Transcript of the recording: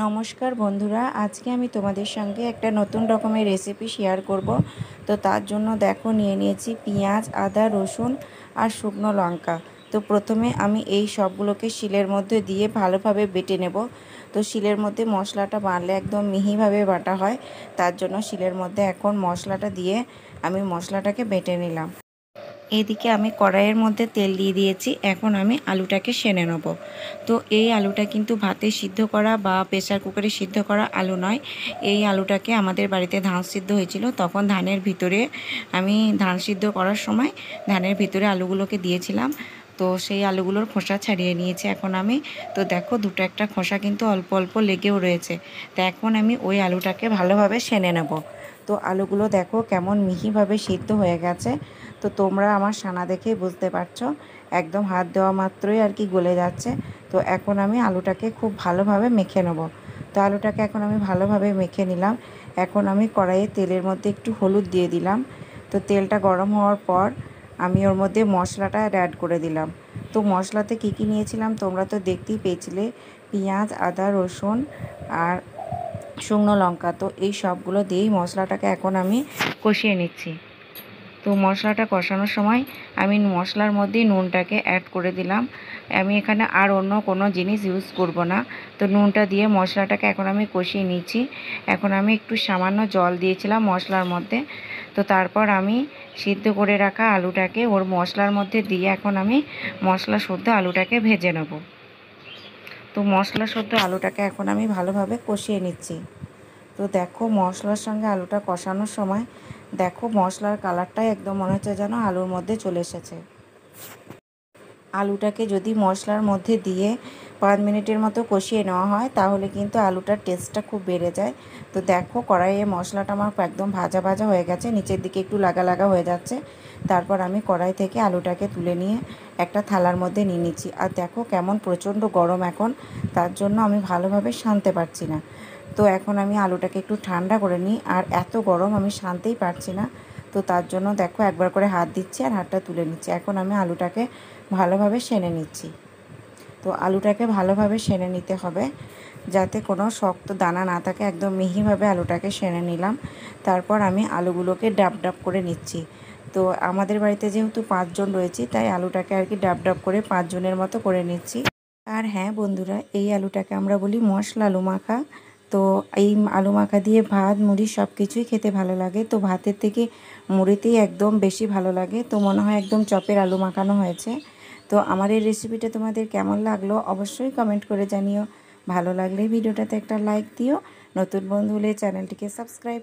নমস্কার বন্ধুরা, আজকে আমি তোমাদের সঙ্গে একটা নতুন রকমের রেসিপি শেয়ার করব। তো তার জন্য দেখো নিয়ে নিয়েছি পেঁয়াজ, আদা, রসুন আর শুকনো লঙ্কা। তো প্রথমে আমি এই সবগুলোকে শিলের মধ্যে দিয়ে ভালোভাবে বেটে নেব। তো শিলের মধ্যে মশলাটা বাটলে একদম মিহিভাবে বাটা হয়, তার জন্য শিলের মধ্যে এখন মশলাটা দিয়ে আমি মশলাটাকে বেটে নিলাম। এদিকে আমি কড়াইয়ের মধ্যে তেল দিয়ে দিয়েছি। এখন আমি আলুটাকে সেনে নেব। তো এই আলুটা কিন্তু ভাতে সিদ্ধ করা বা প্রেসার কুকারে সিদ্ধ করা আলু নয়। এই আলুটাকে আমাদের বাড়িতে ধান সিদ্ধ হয়েছিল, তখন ধানের ভিতরে আমি ধান সিদ্ধ করার সময় ধানের ভিতরে আলুগুলোকে দিয়েছিলাম। তো সেই আলুগুলোর খোসা ছাড়িয়ে নিয়েছি এখন আমি। তো দেখো দুটো একটা খোসা কিন্তু অল্প অল্প লেগেও রয়েছে। তো এখন আমি ওই আলুটাকে ভালোভাবে সেনে নেব। তো আলুগুলো দেখো কেমন মিহিভাবে সিদ্ধ হয়ে গেছে। তো তোমরা আমার সানা দেখেই বুঝতে পারছো, একদম হাত দেওয়া মাত্রই আর কি গলে যাচ্ছে। তো এখন আমি আলুটাকে খুব ভালোভাবে মেখে নেব। তো আলুটাকে এখন আমি ভালোভাবে মেখে নিলাম। এখন আমি কড়াইয়ে তেলের মধ্যে একটু হলুদ দিয়ে দিলাম। তো তেলটা গরম হওয়ার পর আমি ওর মধ্যে মশলাটা অ্যাড করে দিলাম। তো মশলাতে কী কী নিয়েছিলাম তোমরা তো দেখতেই পেয়েছিলে, পেঁয়াজ, আদা, রসুন আর শুকনো লঙ্কা। তো এই সবগুলো দিয়েই মশলাটাকে এখন আমি কষিয়ে নিচ্ছি। তো মশলাটা কষানোর সময় আমি মশলার মধ্যেই নুনটাকে অ্যাড করে দিলাম। আমি এখানে আর অন্য কোনো জিনিস ইউজ করব না। তো নুনটা দিয়ে মশলাটাকে এখন আমি কষিয়ে নিচ্ছি। এখন আমি একটু সামান্য জল দিয়েছিলাম মশলার মধ্যে। তো তারপর আমি সিদ্ধ করে রাখা আলুটাকে ওর মশলার মধ্যে দিয়ে এখন আমি মশলা শুদ্ধ আলুটাকে ভেজে নেব। তো মশলা শুদ্ধ আলুটাকে এখন আমি ভালোভাবে কষিয়ে নিচ্ছি। তো দেখো মশলার সঙ্গে আলুটা কষানোর সময় দেখো মশলার কালারটাই একদম মনে হচ্ছে যেন আলুর মধ্যে চলে এসেছে। আলুটাকে যদি মশলার মধ্যে দিয়ে 5 মিনিটের মতো কষিয়ে নেওয়া হয় তাহলে কিন্তু আলুটার টেস্টটা খুব বেড়ে যায়। তো দেখো কড়াইয়ে মশলাটা আমার একদম ভাজা ভাজা হয়ে গেছে, নিচের দিকে একটু লাগা লাগা হয়ে যাচ্ছে। তারপর আমি কড়াই থেকে আলুটাকে তুলে নিয়ে একটা থালার মধ্যে নিয়ে নিচ্ছি। আর দেখো কেমন প্রচণ্ড গরম এখন, তার জন্য আমি ভালোভাবে সানতে পারছি না। তো এখন আমি আলুটাকে একটু ঠান্ডা করে নিই, আর এত গরম আমি সানতেই পারছি না। তো তার জন্য দেখো একবার করে হাত দিচ্ছি আর হাতটা তুলে নিচ্ছি। এখন আমি আলুটাকে ভালোভাবে সেনে নিচ্ছি। তো আলুটাকে ভালোভাবে সেনে নিতে হবে যাতে কোনো শক্ত দানা না থাকে, একদম মিহিভাবে আলুটাকে সেনে নিলাম। তারপর আমি আলুগুলোকে ডাব ডাব করে নিচ্ছি। তো আমাদের বাড়িতে যেহেতু 5 জন রয়েছি, তাই আলুটাকে আর কি ডাব ডাব করে 5 জনের মতো করে নিচ্ছি। আর হ্যাঁ বন্ধুরা, এই আলুটাকে আমরা বলি মশলা আলু মাখা। তো এই আলু মাখা দিয়ে ভাত, মুড়ি সব কিছুই খেতে ভালো লাগে। তো ভাতের থেকে মুড়িতেই একদম বেশি ভালো লাগে। তো মনে হয় একদম চপের আলু মাখানো হয়েছে। তো আমার এই রেসিপিটা তোমাদের কেমন লাগলো অবশ্যই কমেন্ট করে জানিও। ভালো লাগলে ভিডিওটাতে একটা লাইক দিও। নতুন বন্ধু হলে চ্যানেলটিকে সাবস্ক্রাইব